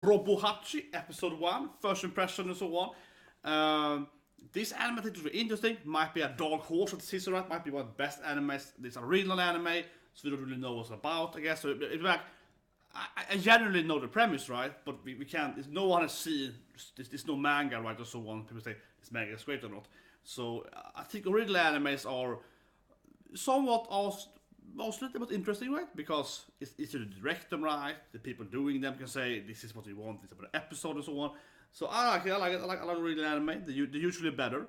RobiHachi episode 1, first impression and so on. This anime I think is really interesting. Might be a dark horse at the season, right? Might be one of the best animes. It's a regional anime, so we don't really know what's about, I guess. So it's like, I generally know the premise, right? But we can't. No one has seen. There's no manga, right? Or so on. People say this manga is great or not. So I think original animes are somewhat mostly the most interesting, right? Because it's easy to direct them right. The people doing them can say this is what we want, this is about an episode and so on. So I like it. I like original anime. They're usually better.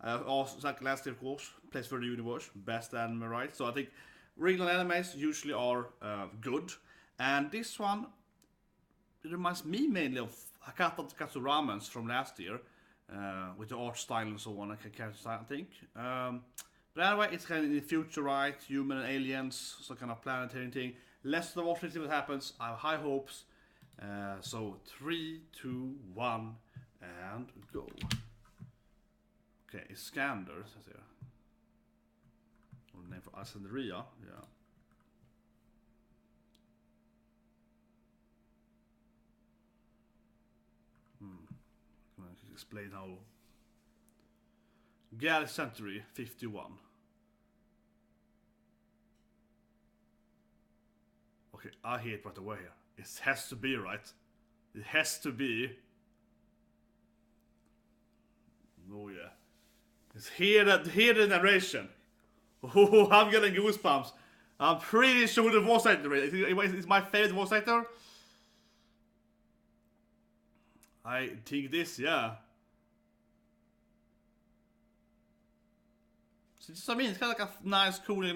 Also, like last year, of course, Place for the Universe, best anime, right? So I think original animes usually are good, and this one it reminds me mainly of Hakata tonkotsu Ramens from last year, with the art style and so on. I think. But anyway, it's kind of in the future, right? Human and aliens, some kind of planetary thing. Let's watch and see what happens. I have high hopes. So 3, 2, 1, and go. Okay, Iskander says here. Or the name for Alexandria, yeah. Can I explain how? Galaxy Century 51. Okay, I hear it right away here. It has to be, right? It has to be. Oh yeah. It's hear the narration. Oh, I'm getting goosebumps. I'm pretty sure the voice actor is my favorite voice actor. I think this, yeah. So just, I mean, it's kind of like a nice, cool, it's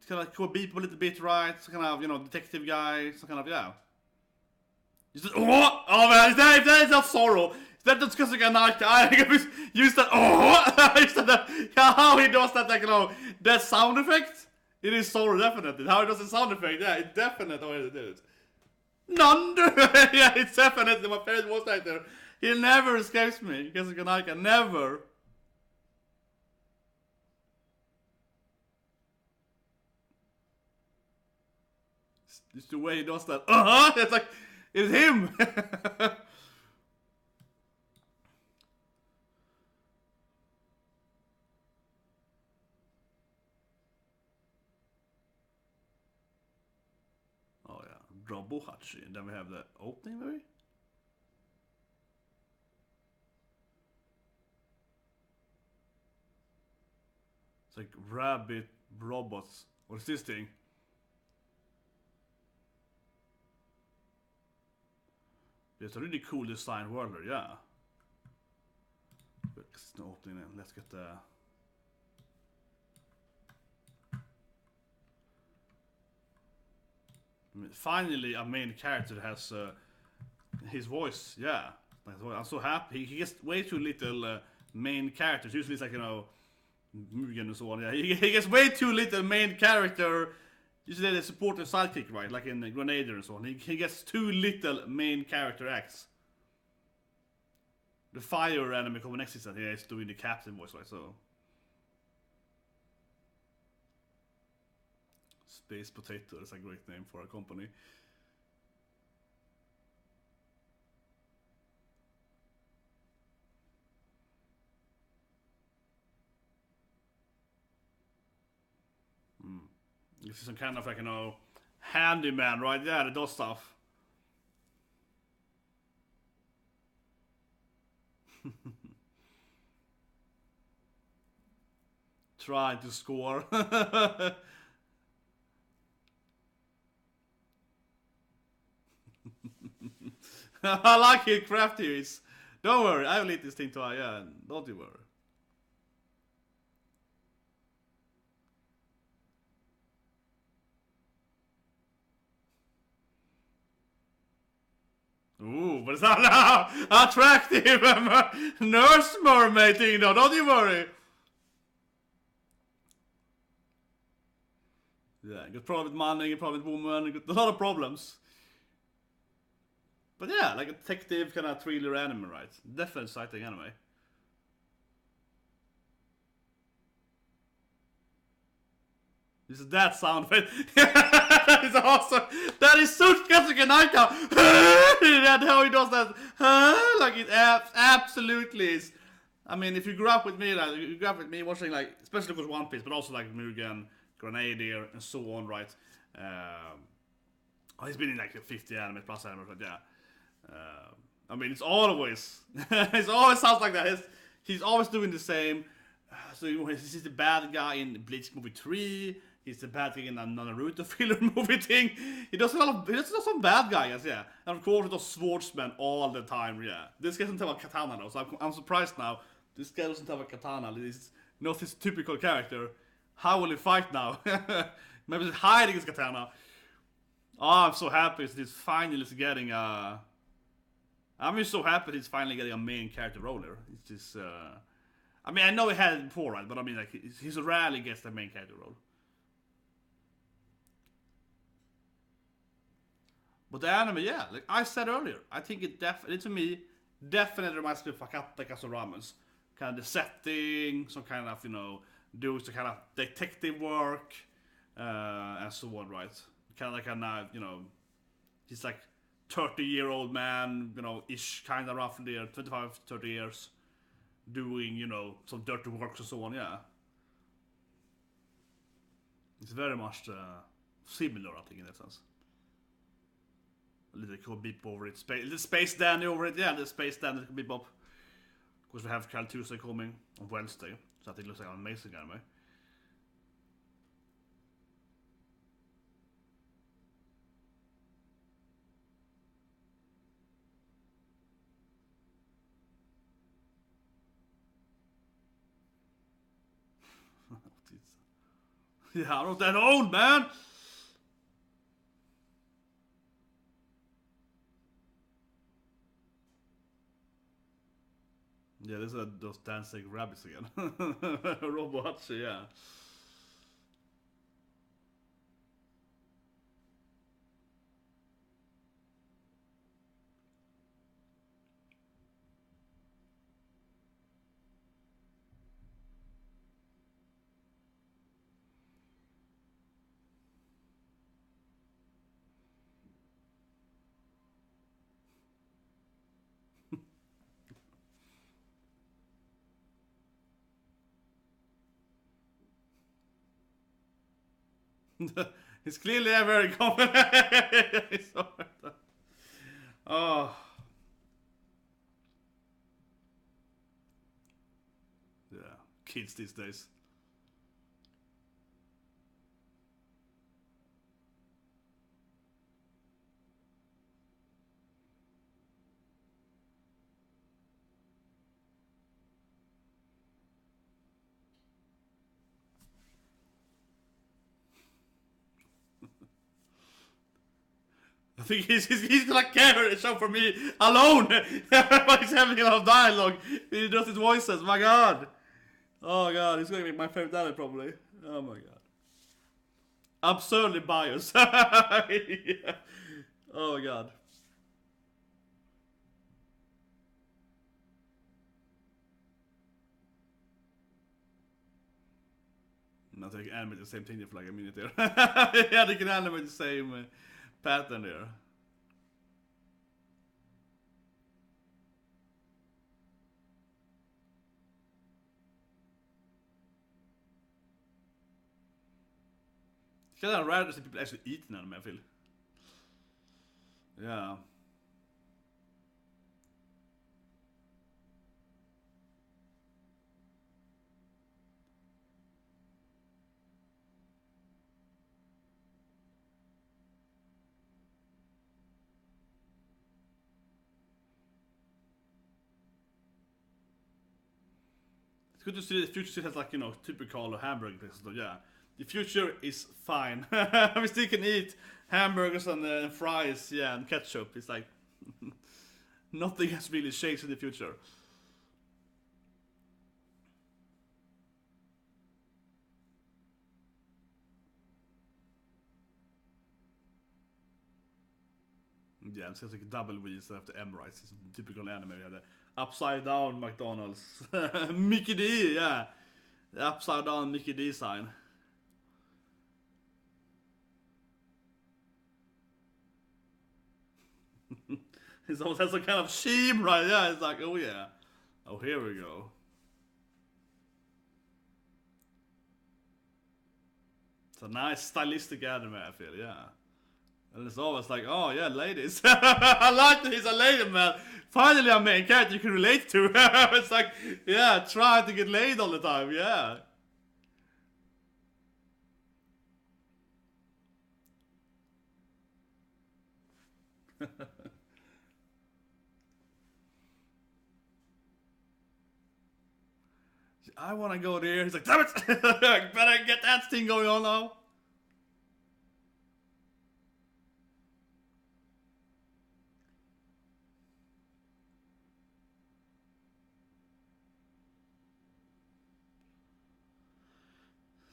kind of like cool beep a little bit, right? It's kind of, detective guy, so kind of, yeah. Just, oh man, that is not ZORO. That just Kazuya Nakai. I use that, how he does that, that sound effect. It is ZORO, definitely. How he does the sound effect, yeah, it definitely how he did it. None! Yeah, it's definitely my favorite voice actor. He never escapes me, Kazuya Nakai, never. It's the way he does that. It's like, it's him! Oh yeah, RobiHachi. And then we have the opening maybe? It's like rabbit robots. What is this thing? It's a really cool design world, yeah. But it's no opening. Let's get the. I mean, finally, a main character that has his voice. Yeah, I'm so happy. He gets way too little main characters. Usually, it's like Mugen and so on. Yeah, he gets way too little main character. Usually the supportive sidekick, right? Like in Grenadier and so on. He gets too little main character acts. The fire anime coming next season, yeah, is doing the captain voice, right? So Space Potato is a great name for a company. This is some kind of like, handyman, right? Yeah, that does stuff. Trying to score. I like it, crafty is. Don't worry, I will eat this thing too. Yeah, don't you worry. Ooh, but it's not attractive nurse mermaid thing though, don't you worry. Yeah, got problem with money, got problem with woman, got a lot of problems. But yeah, like a detective kind of thriller anime, right? Definitely exciting anime. This is that sound effect. It's awesome. That is so Kazuya Nakai. That's how he does that. Like it absolutely is. I mean, if you grew up with me, like, you grew up with me watching, like, especially with One Piece, but also like Mugen, Grenadier, and so on, right? He's been in like 50 anime plus anime, but yeah. I mean, it's always, it always sounds like that. He's always doing the same. So he's the bad guy in Bleach movie 3. He's the bad guy in a Naruto filler movie thing. He does some bad guys, yeah. And of course, he does swordsmen all the time, yeah. This guy doesn't have a katana though, so I'm surprised now. This guy doesn't have a katana. He's not his typical character. How will he fight now? Maybe he's hiding his katana. Oh, I'm so happy he's finally getting a... I'm just so happy he's finally getting a main character role here. It's just... I mean, I know he had it before, right? But I mean, like, he's rarely gets the main character role. But the anime, yeah, like I said earlier, I think it definitely reminds me of Hakata, Kazuya Ramens. Kind of the setting, some kind of, doing some kind of detective work, and so on, right? Kind of like he's like 30-year-old man, ish, kind of roughly, 25, 30 years, doing, some dirty work and so on, yeah. It's very much similar, I think, in that sense. A little cool beep over it. The Space Dandy over it. Yeah, the Space Dandy could beep up. Of course, we have Cal Tuesday coming on Wednesday. So I think it looks like an amazing anime. Yeah, I'm not that old, man! Yeah, these are those dancing rabbits again. RobiHachi, yeah. He's clearly a very confident. Oh. Yeah, kids these days. I think he's gonna carry the show for me alone. But he's having a lot of dialogue. He does his voices. My God. Oh God, he's gonna be my favorite anime probably. Oh my God. Absurdly biased. Yeah. Oh my God. I think animate the same thing for like a minute there. Yeah, they can animate the same pattern there. It's kind of rare to see people actually eat an anime, I feel. Yeah. It's good to see the future still has like, typical hamburger places. So yeah, the future is fine. We still can eat hamburgers and fries, yeah, and ketchup. It's like, nothing has really changed in the future. Yeah, it's like double V's after M, right? It's a typical anime. We have the upside down McDonald's. Mickey D, yeah. The upside down Mickey D sign. It almost has some kind of sheen, right? Yeah, it's like, oh yeah. Oh, here we go. It's a nice stylistic anime, I feel, yeah. And it's always like, oh yeah, ladies. I like that he's a lady, man. Finally a main character you can relate to. It's like, yeah, trying to get laid all the time, yeah. I want to go there. He's like, damn it! Better get that thing going on now.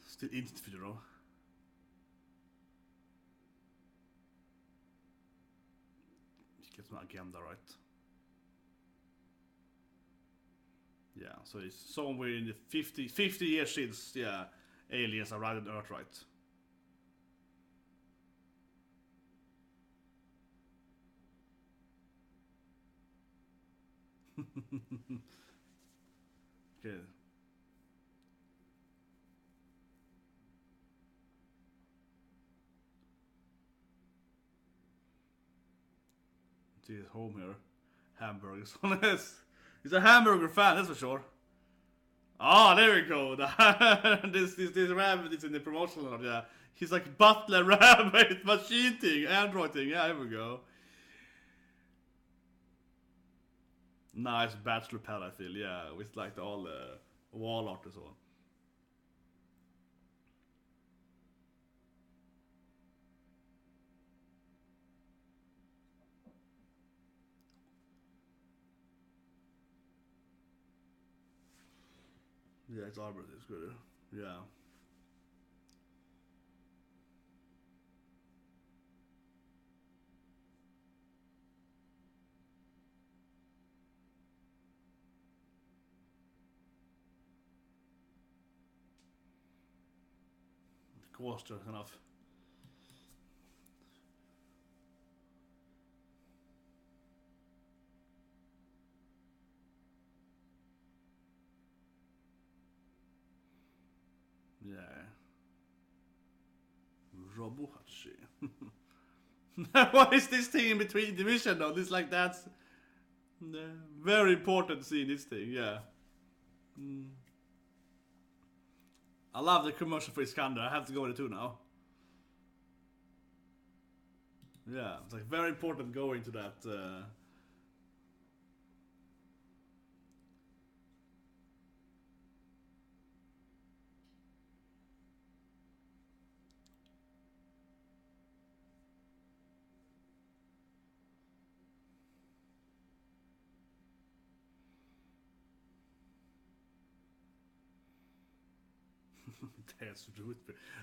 Still interview, you know. Get my agenda right. Yeah, so it's somewhere in the 50 years since, yeah, aliens arrived on Earth, right? Okay. See his home here. Hamburgers on this. He's a hamburger fan, that's for sure. Ah, there we go. This rabbit is in the promotional, yeah. He's like butler rabbit, machine thing, android thing. Yeah, here we go. Nice bachelor pal, I feel. Yeah, with like all the wall art and so on. Yeah, it's Arbor. It's good. Yeah. Coaster enough. Yeah. RobiHachi. What is this thing in between division though? This like that's very important to see this thing, yeah. I love the commercial for Iskander. I have to go with it too now. Yeah, it's like very important going to that.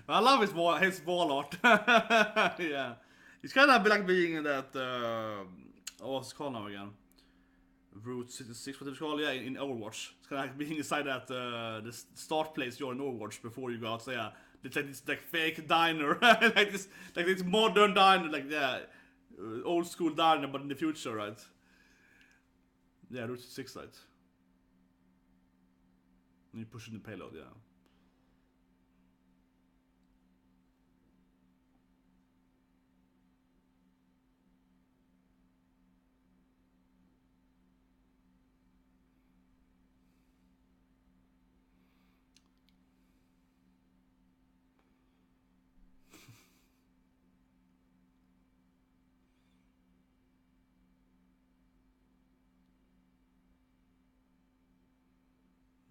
I love his wall art. Yeah, he's kind of like being in that. What's it called now again? Route 66, what it's called? Yeah, in Overwatch. It's kind of like being inside that the start place you're in Overwatch before you go out. So yeah, it's like this like fake diner, like this modern diner, like yeah, old school diner, but in the future, right? Yeah, Route 66, right? And you push in the payload, yeah.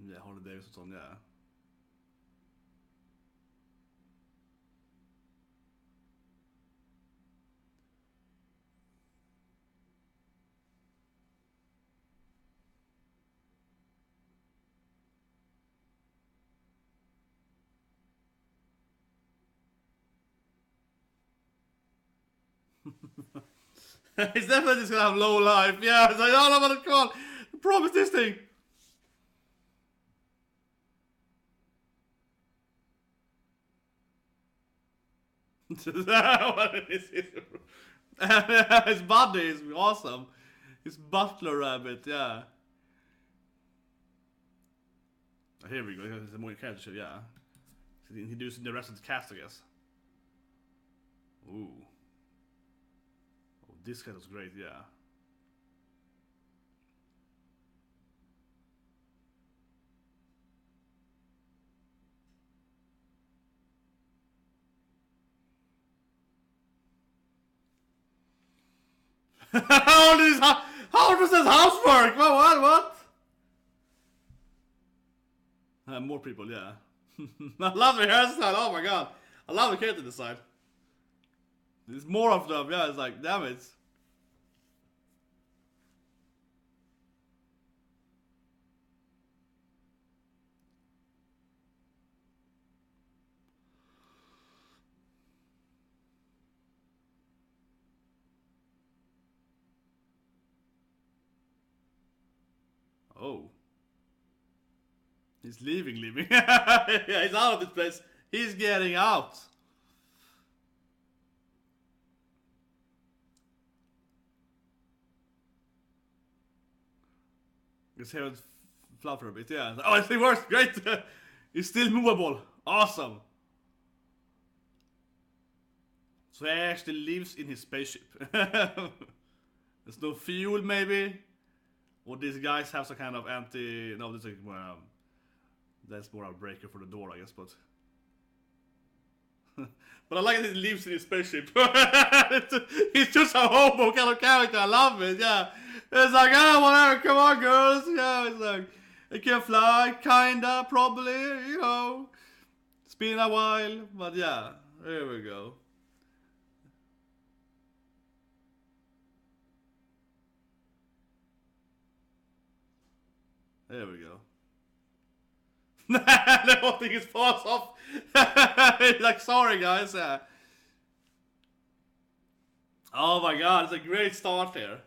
Yeah, holidays och sånt, yeah. He's definitely just gonna have low life, yeah. So I don't know what it's called. I promise this thing. What it is. His body is awesome. His butler rabbit, yeah. Here we go, there's more character, yeah. Introducing the rest of the cast, I guess. Ooh. Oh, this guy was great, yeah. How does this house work? What? More people, yeah. I love the hairstyle, oh my god. I love the character design. There's more of them, yeah, it's like, damn it. Oh. He's leaving. Yeah, he's out of this place. He's getting out. His hair would flutter a bit, yeah. Oh, it works, great. He's still movable. Awesome. So he actually lives in his spaceship. There's no fuel, maybe? Or these guys have some kind of anti... No, this is like, that's more a breaker for the door, I guess, but... But I like that he lives in his spaceship. He's just a hobo kind of character, I love it, yeah. It's like, oh, whatever, come on, girls. Yeah, it's like, I can fly, kinda, probably, you know. It's been a while, but yeah, there we go. There we go. The whole thing is falls off. Like, sorry guys. Oh my god, it's a great start here.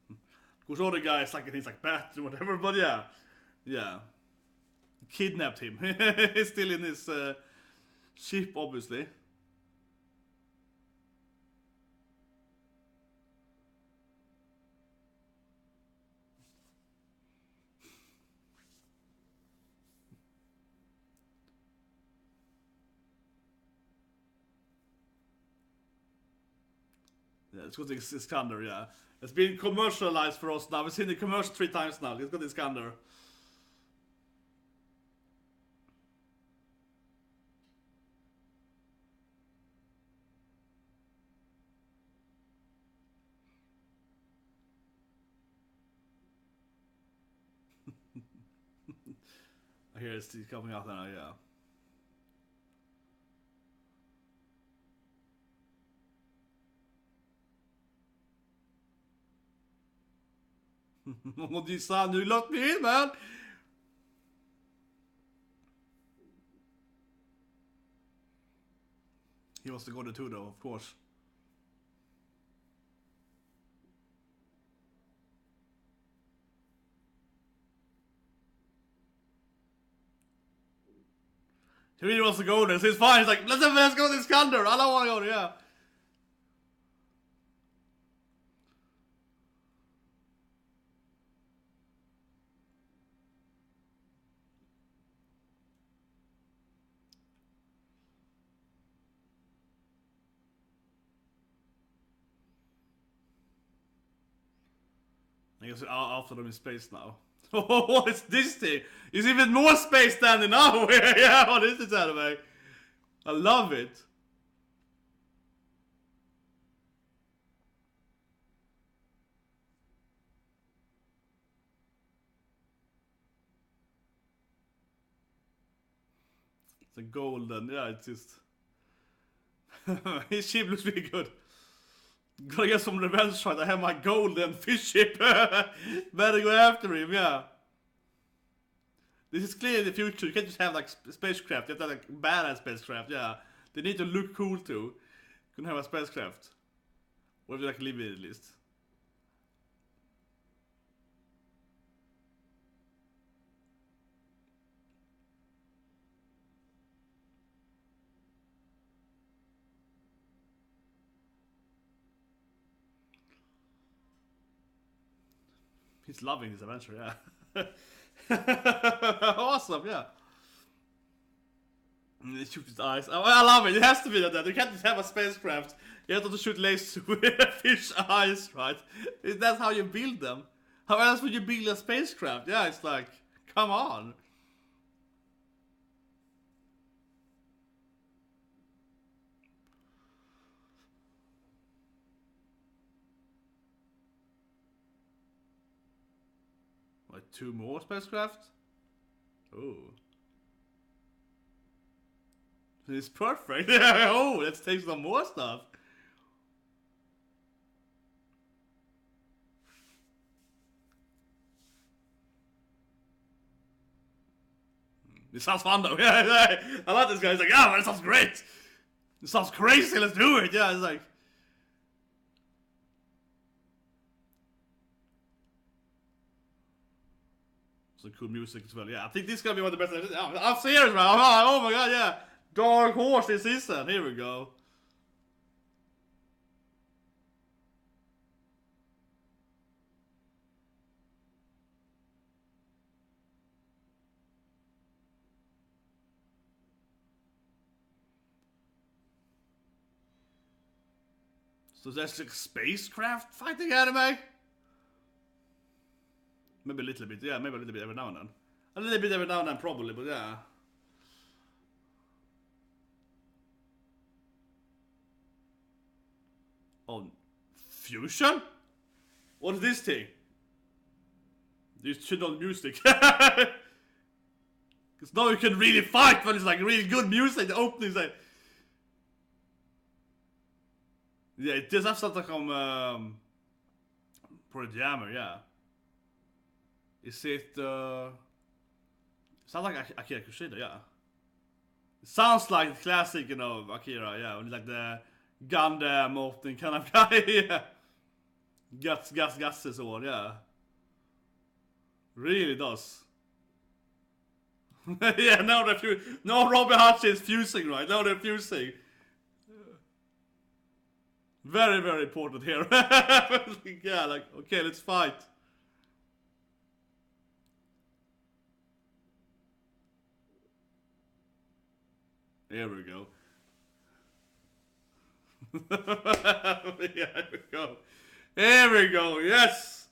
Of course, all the guys like things like bats or whatever, but yeah. Yeah. Kidnapped him. He's still in his ship, obviously. Yeah, it's got the Iskander, yeah. It's been commercialized for us now. We've seen the commercial 3 times now. It's got the Iskander. Here it's coming out now, yeah. What you son, you locked me in, man. He wants to go to 2 though, of course. He really wants to go there, so he's fine. He's like, let's go to this Iskander. I don't want to go there, yeah. I guess after them in space now. Oh, what is this thing? It's even more space than now. Yeah, what is this anime? I love it. It's a golden, yeah, it's just... His ship looks really good. Gotta get some revenge shot. I have my golden fish ship. Better go after him, yeah. This is clearly the future. You can't just have like spacecraft. You have to have like badass spacecraft, yeah. They need to look cool too. You can have a spacecraft. Or if you like live in it at least. He's loving this adventure, yeah. Awesome, yeah. And they shoot his eyes. Oh, I love it. It has to be that. You can't just have a spacecraft. You have to shoot lasers with fish eyes, right? That's how you build them. How else would you build a spacecraft? Yeah, it's like, come on. Like 2 more spacecraft? Oh. It's perfect. Oh, let's take some more stuff. This sounds fun though. Yeah, I like this guy. He's like, yeah, man, it sounds great. It sounds crazy. Let's do it. Yeah, it's like. Some cool music as well. Yeah, I think this is gonna be one of the best. I'm serious, man. Oh my god, yeah. Dark Horse this season. Here we go. So that's like spacecraft fighting anime? Maybe a little bit, yeah, maybe a little bit every now and then. A little bit every now and then probably, but yeah. Oh, fusion? What is this thing? You should know music. Because now you can really fight when it's like really good music. The opening's like... Yeah, it does have something from Pro Jammer, yeah. Is it sounds like Akira Kushida, yeah. It sounds like the classic, you know, Akira, yeah, like the Gundam opening kind of guy, yeah. Guts and so on, yeah. Really does. Yeah, now RobiHachi is fusing, right? Now they're fusing. Very, very important here. Yeah, like, okay, let's fight. Here we go. Yeah, here we go. Here we go, yes!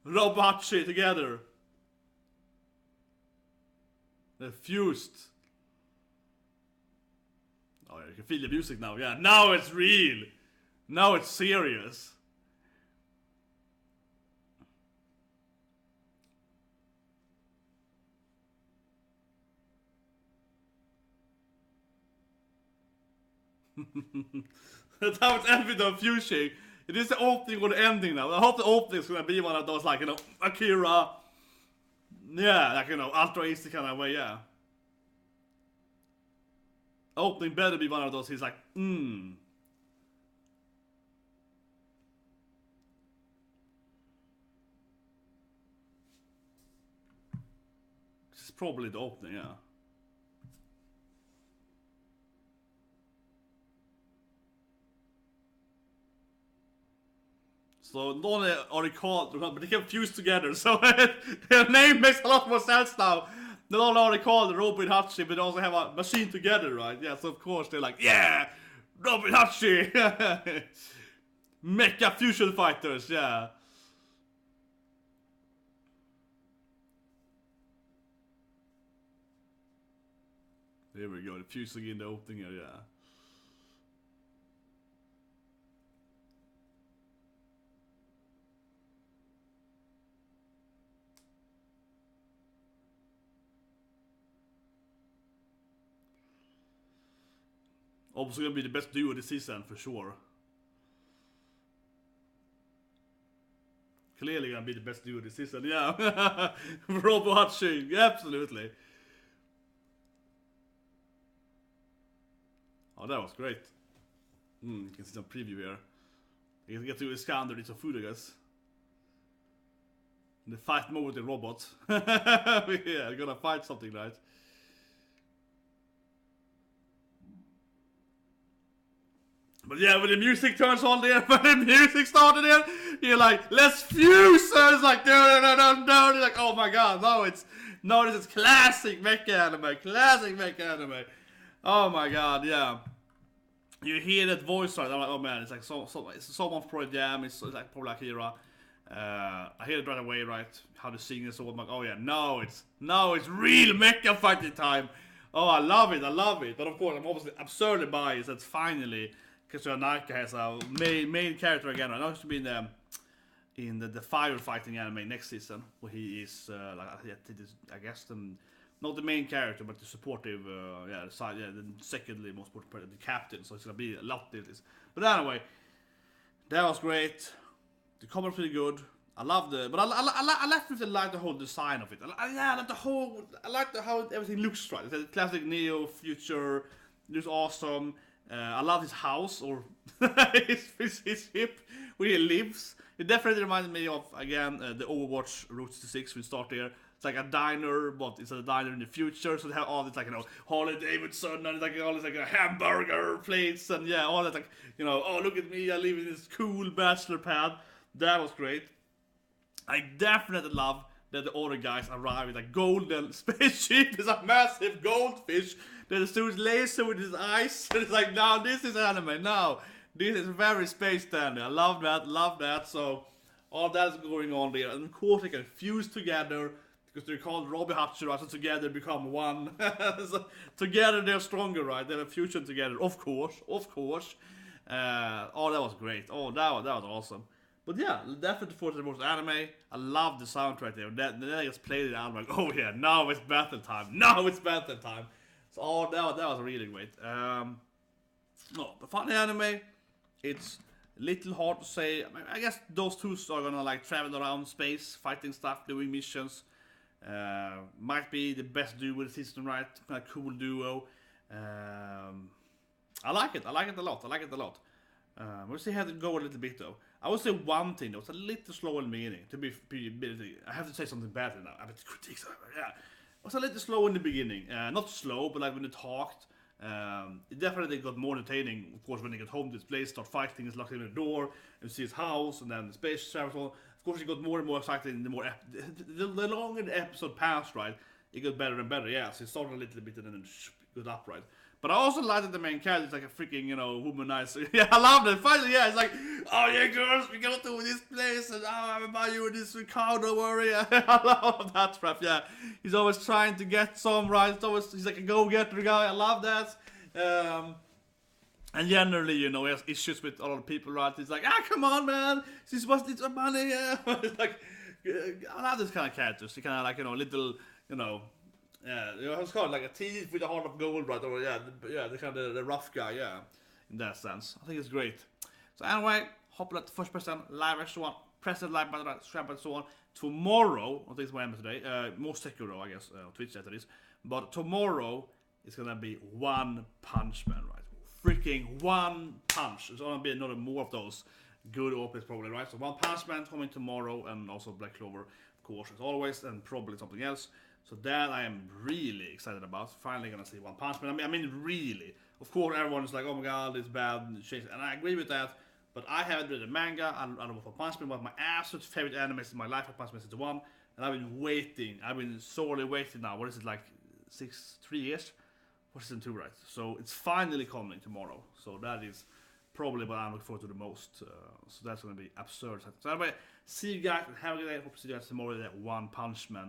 RobiHachi together. They're fused. Oh, you can feel the music now. Yeah, now it's real. Now it's serious. That's how it's ended with the fusing. It is the opening or the ending now. I hope the opening is gonna be one of those, like, you know, Akira. Yeah, like, you know, ultra easy kind of way, yeah. Opening better be one of those, he's like, This is probably the opening, yeah. So not only are they called, but they can fuse together, so their name makes a lot more sense now. Not only are they called RobiHachi, but they also have a machine together, right? Yeah, so of course they're like, yeah, RobiHachi! Mecha fusion fighters, yeah. There we go, the fusing in the opening here, yeah. Obviously gonna be the best duo this season for sure. Clearly gonna be the best duo this season, yeah. RobiHachi, absolutely. Oh, that was great. You can see some preview here. You can get to scan some food, I guess. The fight mode with the robot. Yeah, gonna fight something, right? But yeah, when the music turns on there, when the music started there, you're like, let's fuse! So it's like, no. You're like, oh my god, this is classic mecha anime. Oh my god, yeah. You hear that voice right, I'm like, oh man, it's like it's someone's Pro Jam, it's like probably Akira. I hear it right away, right? How the singing is so I'm like, oh yeah, it's real mecha fighting time. Oh, I love it. But of course, I'm obviously absurdly biased that finally Kazuya Nakai has a main character again. I know he's to be in the firefighting anime next season, where he is I guess not the main character, but the supportive, the secondly most important person, the captain. So it's gonna be a lot of this. But anyway, that was great. The combat was pretty good. I loved it, but I like the whole design of it. I like how everything looks right. It's a classic Neo future. It looks awesome. I love his house or his ship where he lives. It definitely reminded me of again the Overwatch Route 66 we start there. It's like a diner, but it's a diner in the future. So they have all this like Harley Davidson and like all this like a hamburger plates and yeah, all that like oh look at me, I live in this cool bachelor pad. That was great. I definitely love that the other guys arrive with a golden spaceship. It's a massive goldfish that the student laser with his eyes. And it's like, now this is anime. Now this is very space standard. I love that. So all that is going on there. And of course they can fuse together because they're called RobiHachi, right? So together become one. So together they're stronger, right? They have a fusion together, of course. That was great. Oh, that was awesome. But yeah, definitely for the most anime. I love the soundtrack there. Then I just played it out. I'm like, oh yeah, now it's battle time. So that was really great. But funny anime. It's a little hard to say. I guess those two are gonna like travel around space, fighting stuff, doing missions. Might be the best duo with the season, right? Kind of cool duo. I like it a lot. We'll see how to go a little bit though. I would say one thing that was a little slow in the beginning. I have to say something bad now. I have to critique. Yeah, it was a little slow in the beginning. Not slow, but like when they talked, it definitely got more entertaining. Of course, when they get home to this place, start fighting, is locked in the door, and see his house, and then the space travel. Of course, it got more and more exciting. The longer the episode passed, right, it got better and better. Yeah, so it started a little bit and then it got up, right. But I also like that the main character is like a freaking, womanizer. Yeah, I love that. Finally, yeah, it's like, oh yeah, girls, we go to this place, and I will buy you this car, don't worry. I love that crap, yeah. He's always trying to get some, right? He's like a go-getter guy, I love that. And generally, he has issues with a lot of people, right? He's like, come on, man, this was little money, yeah. It's like, I love this kind of characters. He kind of like, little, yeah, it's called like a thief with a heart of gold, right? Or the kind of the rough guy, yeah, in that sense. I think it's great. So anyway, hope that the first person live and so on, press the like button, subscribe and so on. Tomorrow, I think it's my name today, more Sekiro, I guess, on Twitch after this. But tomorrow it's gonna be One Punch Man, right? Freaking One Punch. There's gonna be another more of those good opens probably, right? So One Punch Man coming tomorrow, and also Black Clover, of course, as always, and probably something else. So that I am really excited about. Finally gonna see One Punch Man. I mean really. Of course, everyone is like, oh my god, it's bad, and I agree with that. But I haven't read the manga. I don't know what One Punch Man was. My absolute favorite anime in my life, One Punch Man Season 1. And I've been waiting. I've been sorely waiting now. What is it, like 3 years? For Season 2, right? So it's finally coming tomorrow. So that is probably what I'm looking forward to the most. So that's gonna be absurd. So anyway, see you guys and have a good day. Hope to see you guys tomorrow at One Punch Man